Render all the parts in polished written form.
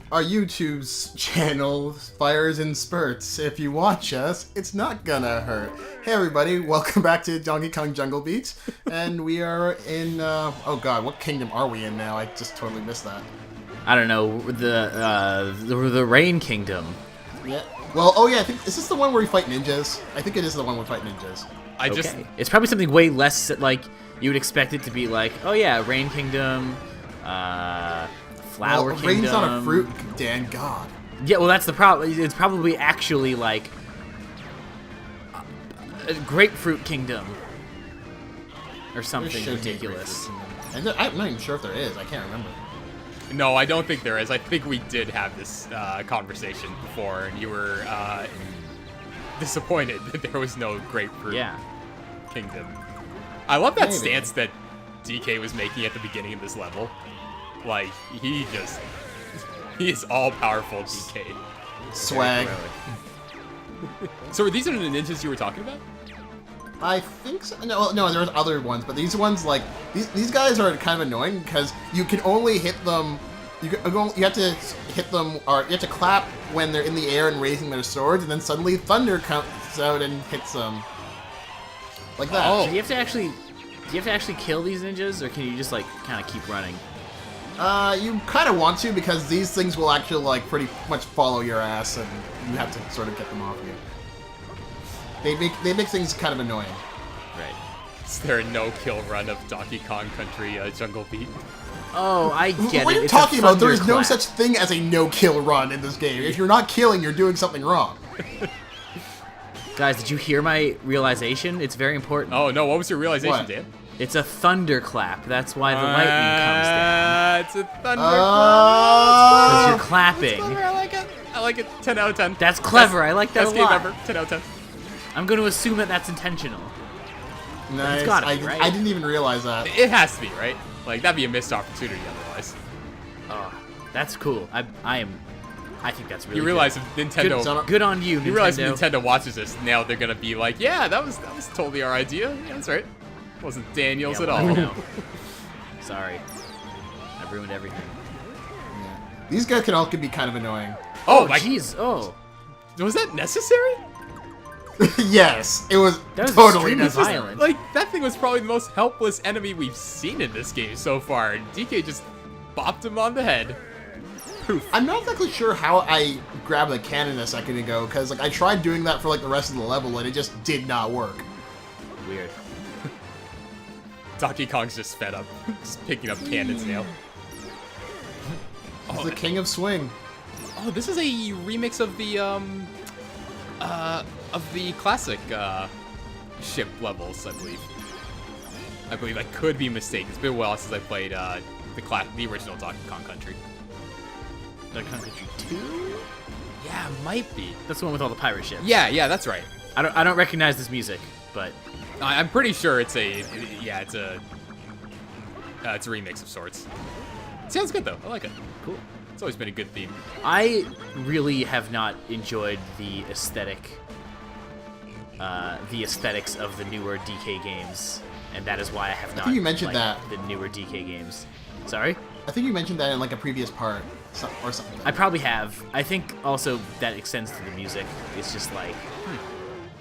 our YouTube's channel fires in spurts. If you watch us, it's not gonna hurt. Hey everybody, welcome back to Donkey Kong Jungle Beats, and we are in, oh god, what kingdom are we in now? I just totally missed that. I don't know, the Rain Kingdom. Yeah. Well, oh yeah, I think, is this the one where we fight ninjas? I think it is the one where we fight ninjas. It's probably something way less, like, you would expect it to be like, oh yeah, Rain Kingdom, Flower Kingdom. Rain's not a fruit, Dan, god. Yeah, well that's the problem. It's probably actually like a Grapefruit Kingdom or something ridiculous. And I'm not even sure if there is. I can't remember. No, I don't think there is. I think we did have this conversation before, and you were disappointed that there was no Grapefruit Kingdom. I love that stance that DK was making at the beginning of this level. Like, he is all-powerful DK. Swag. So are these the ninjas you were talking about? I think so. No, there's other ones, but these ones, like, these guys are kind of annoying because you can only hit them. You have to hit them, or you have to clap when they're in the air and raising their swords, and then suddenly thunder comes out and hits them. Like that. Oh. Do you have to actually kill these ninjas, or can you just like kind of keep running? You kind of want to, because these things will actually like pretty much follow your ass, and you have to sort of get them off you. They make things kind of annoying. Right. Is there a no-kill run of Donkey Kong Country Jungle Beat? Oh, I get it. What are you talking about? There is no such thing as a no-kill run in this game. If you're not killing, you're doing something wrong. Guys, did you hear my realization? It's very important. Oh no, what was your realization, Dan? It's a thunderclap. That's why the lightning comes down. It's a thunderclap. Because you're clapping. That's clever. I like it. I like it. 10 out of 10. That's clever. I like that a lot. Best game ever. 10 out of 10. I'm going to assume that that's intentional. Nice. It's gotta be, right? I didn't even realize that. It has to be, right? Like, that'd be a missed opportunity otherwise. Oh, that's cool. I think that's really You realize good. if Nintendo... Good on you, Nintendo. You realize if Nintendo watches this, now they're going to be like, yeah, that was totally our idea. Yeah, that's right. It wasn't Daniel's at all. No. Sorry. I ruined everything. Yeah. These guys can all be kind of annoying. Oh, jeez. Oh. Was that necessary? Yes, it was that was totally necessary. violent. Like, that thing was probably the most helpless enemy we've seen in this game so far, and DK just bopped him on the head. Poof. I'm not exactly sure how I grabbed the cannon a second ago, because like I tried doing that for like the rest of the level, and it just did not work. Weird. Donkey Kong's just fed up, just picking up cannons now. He's the king of swing. Oh, this is a remix of the classic ship levels, I believe. I could be mistaken. It's been a while since I played the original Donkey Kong Country. Donkey Kong Country 2? Yeah, might be. That's the one with all the pirate ships. Yeah, that's right. I don't recognize this music, but I'm pretty sure it's a remix of sorts. It sounds good though. I like it. Cool. It's always been a good theme. I really have not enjoyed the aesthetics of the newer DK games, and that is why I have not. I think you mentioned liked the newer DK games. Sorry? I think you mentioned that in like a previous part, or something. I probably have. I think also that extends to the music. It's just like,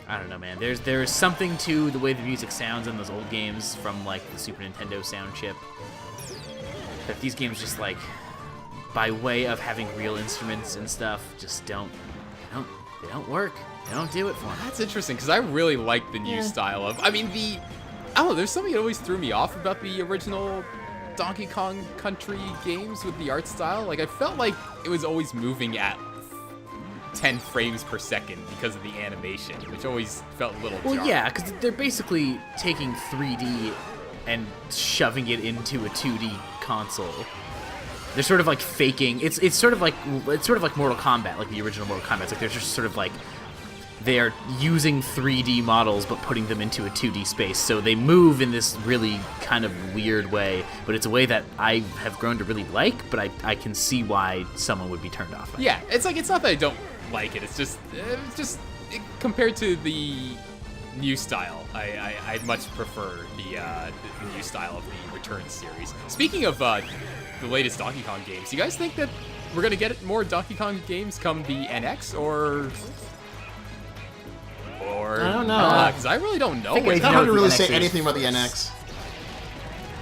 I don't know, man. There's something to the way the music sounds in those old games from like the Super Nintendo sound chip that these games just like, by way of having real instruments and stuff, just they don't work. They don't do it for me. That's interesting, because I really like the new style of... I mean, I don't know, there's something that always threw me off about the original Donkey Kong Country games with the art style. Like, I felt like it was always moving at 10 frames per second because of the animation, which always felt a little jarring. Well, yeah, because they're basically taking 3D and shoving it into a 2D console. They're sort of like faking. It's sort of like Mortal Kombat, like the original Mortal Kombat. It's like they're just sort of like they're using 3D models but putting them into a 2D space. So they move in this really kind of weird way, but it's a way that I have grown to really like, but I can see why someone would be turned off by it. Yeah, it's not that I don't like it. It's just compared to the new style, I much prefer the new style of the Return series. Speaking of the latest Donkey Kong games, you guys think that we're gonna get more Donkey Kong games come the NX, or I don't know. Because I really don't know. think It's not hard to the really NX say is anything about the first. NX.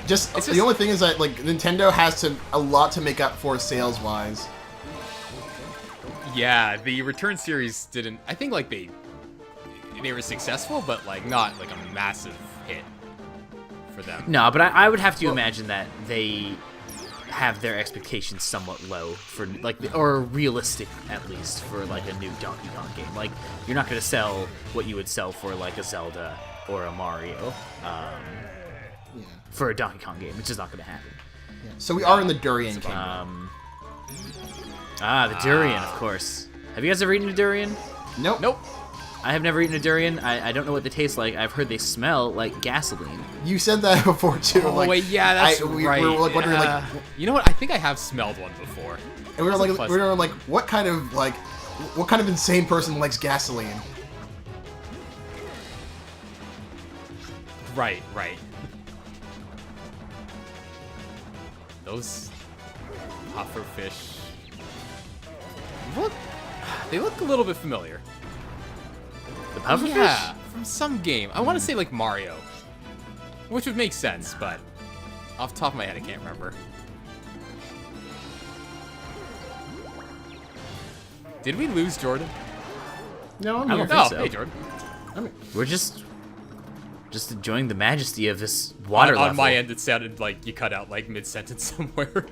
Just It's the just- only thing is that like Nintendo has a lot to make up for sales wise. Yeah, the Return series didn't. I think like they were successful, but like not like a massive hit for them. No, but I would have to imagine that they have their expectations somewhat low for like, or realistic at least for like a new Donkey Kong game. Like, you're not going to sell what you would sell for like a Zelda or a Mario for a Donkey Kong game. It's just not going to happen. So we are in the Durian Cave. The durian, of course. Have you guys ever eaten a durian? Nope. Nope. I have never eaten a durian. I don't know what they taste like. I've heard they smell like gasoline. You said that before too. Oh like, wait, yeah, that's we right. were like wondering like, you know what? I think I have smelled one before. and we were like, what kind of insane person likes gasoline? Right. Those puffer fish they look a little bit familiar. The pufferfish? Yeah, from some game. I want to say like Mario, which would make sense, but off the top of my head, I can't remember. Did we lose Jordan? No, I'm I here. don't think Oh, so. hey Jordan. We're just enjoying the majesty of this water level. On my end, it sounded like you cut out like mid-sentence somewhere.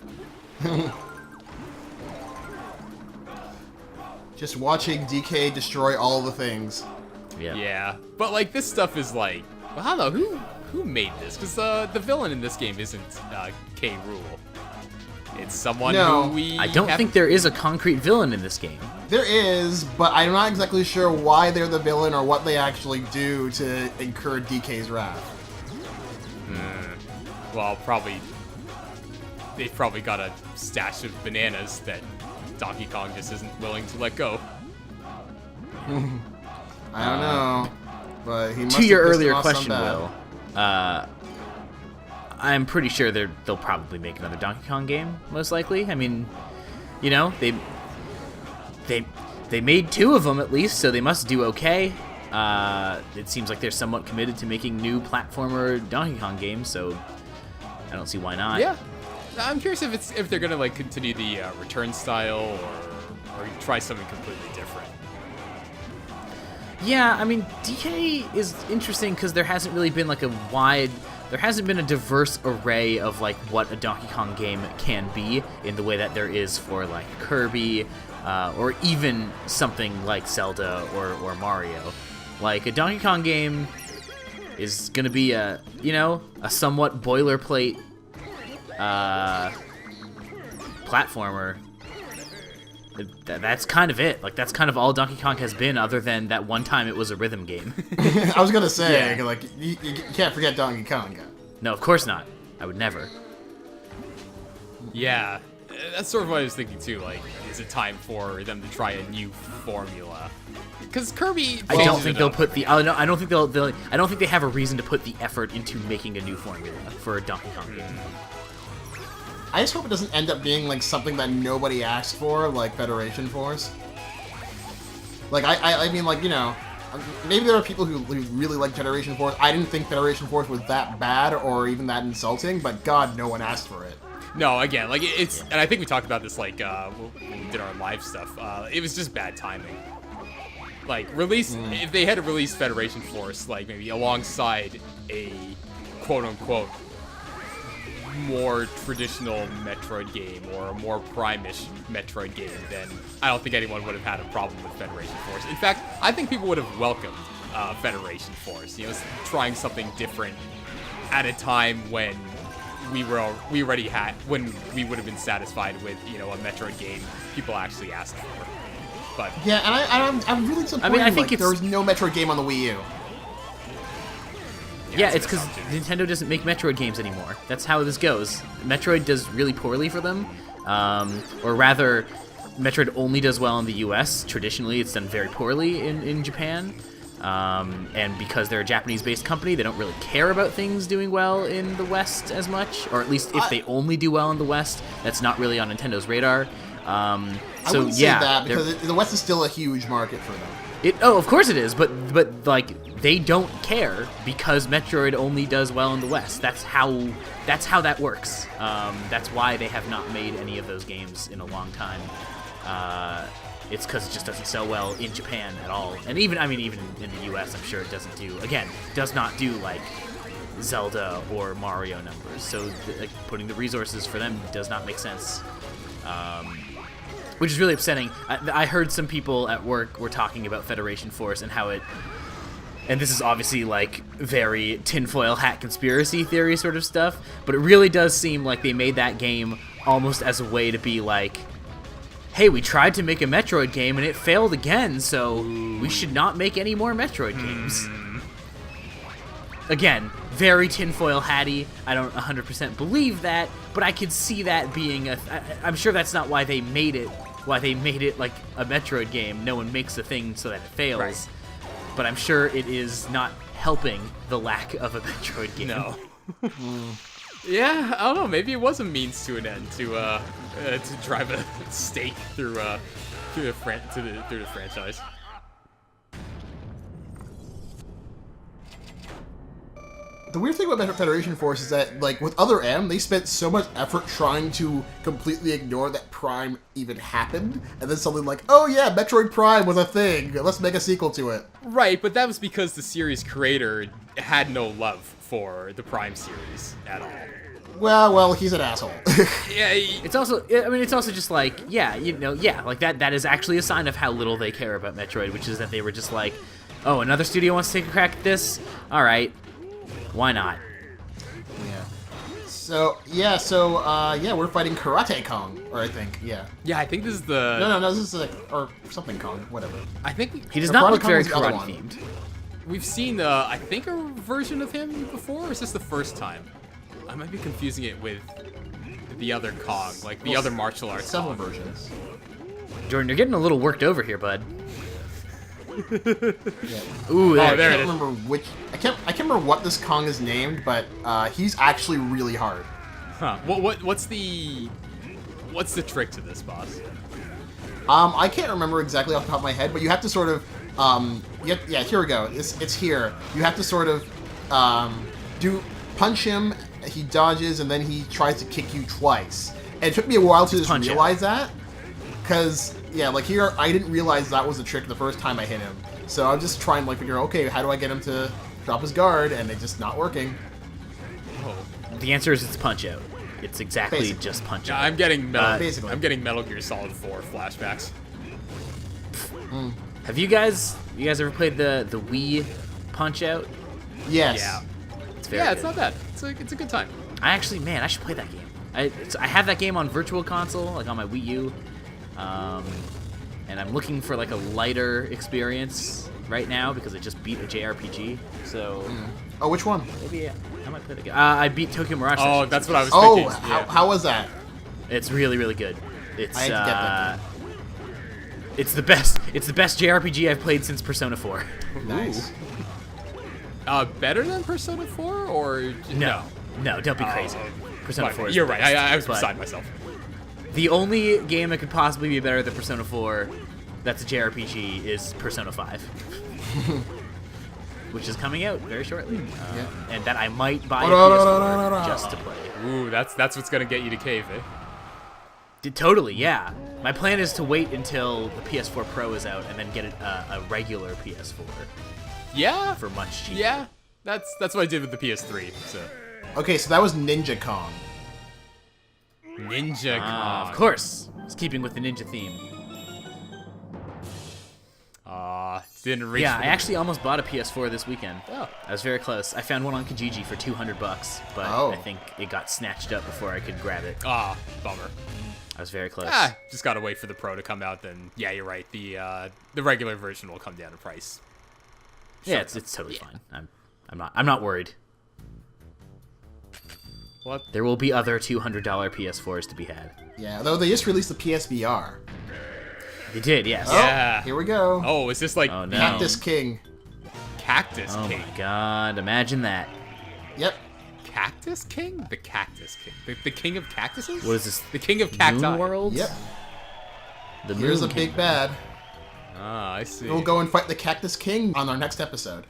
Just watching DK destroy all the things. Yeah. Yeah, but like this stuff is like, well, I don't know who made this, because the villain in this game isn't K. Rool. It's someone No. who we. I don't think there is a concrete villain in this game. There is, but I'm not exactly sure why they're the villain or what they actually do to incur DK's wrath. Well, they've probably got a stash of bananas that Donkey Kong just isn't willing to let go. I don't know, but he must To your have pissed earlier him off some question, bad. Will, I'm pretty sure they'll probably make another Donkey Kong game, most likely. I mean, you know, they made 2 of them at least, so they must do okay. It seems like they're somewhat committed to making new platformer Donkey Kong games, so I don't see why not. Yeah, I'm curious if they're gonna like continue the return style or try something completely different. Yeah, I mean, DK is interesting because there hasn't really been like there hasn't been a diverse array of like what a Donkey Kong game can be in the way that there is for like Kirby, or even something like Zelda or Mario. Like a Donkey Kong game is gonna be a somewhat boilerplate platformer. That's kind of it. Like, that's kind of all Donkey Kong has been, other than that one time it was a rhythm game. I was gonna say, Yeah. like, you can't forget Donkey Kong. No, of course not. I would never. Yeah, that's sort of what I was thinking too. Like, is it time for them to try a new formula? Because Kirby, I don't changes think it they'll up. put the. I don't think they'll. I don't think they have a reason to put the effort into making a new formula for a Donkey Kong game. I just hope it doesn't end up being like something that nobody asked for, like Federation Force. Like I mean, like, you know, maybe there are people who really like Federation Force. I didn't think Federation Force was that bad or even that insulting, but God, no one asked for it. No, again, like it's, and I think we talked about this like when we did our live stuff. It was just bad timing. Like if they had released Federation Force, like maybe alongside a quote unquote more traditional Metroid game or a more Prime-ish Metroid game, then I don't think anyone would have had a problem with Federation Force. In fact, I think people would have welcomed Federation Force. You know, trying something different at a time when we already had, when we would have been satisfied with, you know, a Metroid game people actually asked for. But Yeah, and I'm really disappointed. I think like, there was no Metroid game on the Wii U. Yeah, it's because Nintendo doesn't make Metroid games anymore. That's how this goes. Metroid does really poorly for them, or rather, Metroid only does well in the U.S. Traditionally, it's done very poorly in Japan. And because they're a Japanese-based company, they don't really care about things doing well in the West as much, or at least if they only do well in the West, that's not really on Nintendo's radar. I So wouldn't say yeah, that because the West is still a huge market for them. of course it is, but like they don't care because Metroid only does well in the West. That's how that works. That's why they have not made any of those games in a long time. It's because it just doesn't sell well in Japan at all, and even in the U.S., I'm sure it does not do like Zelda or Mario numbers. So like, putting the resources for them does not make sense. Which is really upsetting. I heard some people at work were talking about Federation Force and how it, and this is obviously like very tinfoil hat conspiracy theory sort of stuff, but it really does seem like they made that game almost as a way to be like, hey, we tried to make a Metroid game and it failed again, so we should not make any more Metroid games. Again, very tinfoil hatty. I don't 100% believe that, but I could see that being I'm sure that's not why they made it. Why they made it like a Metroid game. No one makes a thing so that it fails. Right. But I'm sure it is not helping the lack of a Metroid game. No. Yeah, I don't know. Maybe it was a means to an end to drive a stake through the franchise. The weird thing about Federation Force is that, like, with Other M, they spent so much effort trying to completely ignore that Prime even happened, and then suddenly like, oh yeah, Metroid Prime was a thing, let's make a sequel to it. Right, but that was because the series creator had no love for the Prime series at all. Well, he's an asshole. Yeah, it's also just like, like that is actually a sign of how little they care about Metroid, which is that they were just like, oh, another studio wants to take a crack at this? All right. Why not? Yeah. So we're fighting Karate Kong, or I think, yeah. Yeah, I think this is the... No, this is or something Kong, whatever. I think... He does not look Kong very is the other karate-themed. We've seen, I think, a version of him before, or is this the first time? I might be confusing it with the other Kong, like the other martial arts Several Kong. versions. Jordan, you're getting a little worked over here, bud. Yeah. Ooh, I there can't it is. remember which. I can't remember what this Kong is named, but he's actually really hard. Huh. What's the trick to this boss? I can't remember exactly off the top of my head, but you have to sort of here we go. It's here. You have to sort of punch him. He dodges, and then he tries to kick you twice. And it took me a while to just realize that, because like here I didn't realize that was a trick the first time I hit him. So I'm just trying to like figure, okay, how do I get him to drop his guard? And it's just not working. Oh. The answer is it's Punch Out. It's exactly Basically. just Punch Out. Yeah, I'm getting basically. I'm getting Metal Gear Solid 4 flashbacks. Have you guys ever played the Wii Punch Out? Yes. Yeah. It's very It's not bad. It's a good time. I should play that game. I have that game on Virtual Console, like on my Wii U, and I'm looking for like a lighter experience right now because I just beat a JRPG. So Oh, which one? maybe I might play the game. I beat Tokyo Mirage. Oh, Sessions. that's what I was Oh, thinking. how was that? It's really, really good. It's I had to get that it's the best. It's the best JRPG I've played since Persona 4. Nice. Better than Persona 4 or No, don't be crazy. Persona 4 is You're the right. best, I was but beside myself. The only game that could possibly be better than Persona 4 that's a JRPG is Persona 5. Which is coming out very shortly. And that I might buy a PS4 just to play. Ooh, that's what's gonna get you to cave, eh? Totally, yeah. My plan is to wait until the PS4 Pro is out and then get a regular PS4 Yeah. for much cheaper. Yeah. That's what I did with the PS3. So Okay, so that was Ninja Kong. Ninja Kong. Of course. It's keeping with the ninja theme. Didn't reach. Yeah, I actually almost bought a PS4 this weekend. Oh. I was very close. I found one on Kijiji for $200, but I think it got snatched up before I could grab it. Bummer. I was very close. Just gotta wait for the Pro to come out. Then yeah, you're right. The regular version will come down in price. Yeah, it's totally fine. I'm not worried. What? There will be other $200 PS4s to be had. Yeah, though they just released the PSVR. They did, yes. Oh, Yeah. here we go. Oh, is this like Oh, no. Cactus King. Cactus Oh King? my god, imagine that. Yep. Cactus King? The Cactus King. The king of cactuses? What is this? The king of cacti. Moon World? Yep. The Here's Moon a big Kingdom. bad. Ah, I see. We'll go and fight the Cactus King on our next episode.